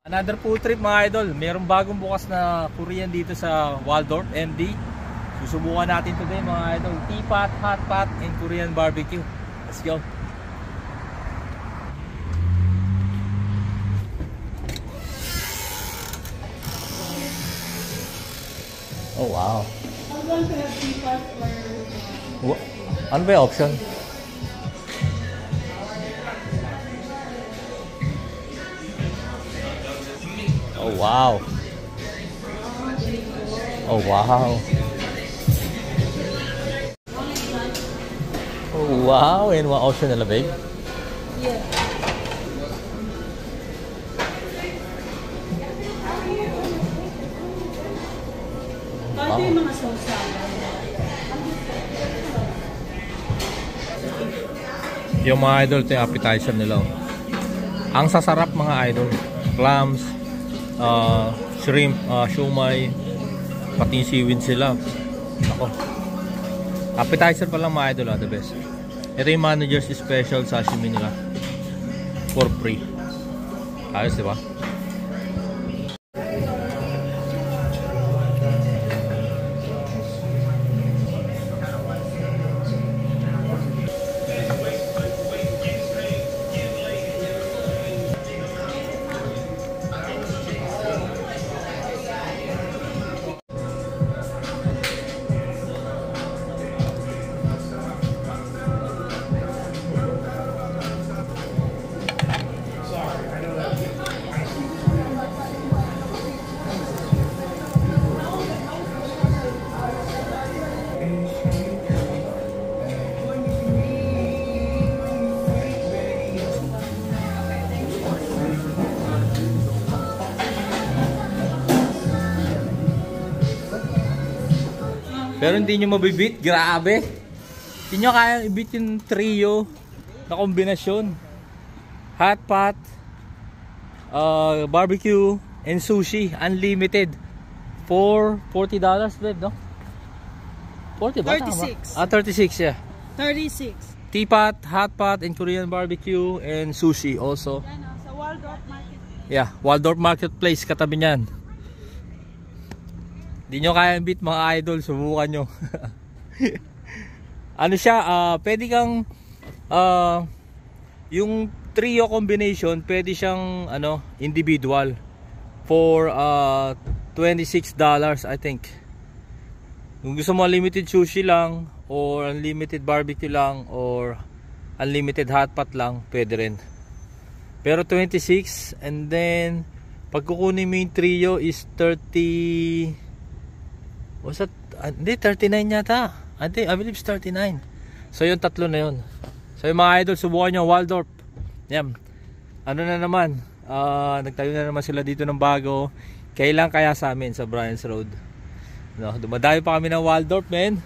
Another food trip mga idol. Mayroong bagong bukas na Korean dito sa Waldorf MD. Susubukan natin today mga idol. Teapot, hot pot, and Korean barbecue. Let's go. Oh wow. I'm going to have teapot or... Ano ba yung option? Oh wow. Oh wow. Oh wow, and what option nila babe? Yeah. Ito yung mga sauce. Yung mga idol, ito yung appetizer nila. Ang sasarap mga idol. Clams, shrimp, shumai, pati seaweed sila. Ako. Appetizer pa lang mga idol, the best. Ito yung manager's special sashimi nila. For free. Ayos, diba? Pero hindi nyo mabibit, grabe. Hindi nyo kaya i-beat yung trio na kombinasyon. Hot pot, barbecue, and sushi. Unlimited. For $40, babe, no? 40 ba? 36. Ah, 36, yeah. 36. Teapot, hot pot, and Korean barbecue, and sushi also. Yan o, sa Waldorf Market. Yeah, Waldorf Marketplace, katabi niyan. Hindi nyo kaya beat mga idol, subukan nyo. Ano siya, pwede kang yung trio combination, pwede siyang individual for $26 I think. Kung gusto mo unlimited sushi lang or unlimited barbecue lang or unlimited hot pot lang, pwede rin. Pero 26, and then pag kukunin mo yung trio is 30. Was that, hindi, 39 yata. I believe it's 39. So yung tatlo na yun. So yung mga idol, subukan nyo Waldorf. Yan. Ano na naman, nagtayo na naman sila dito ng bago. Kailan kaya sa amin sa Bryans Road. No, dumadayo pa kami ng Waldorf, men.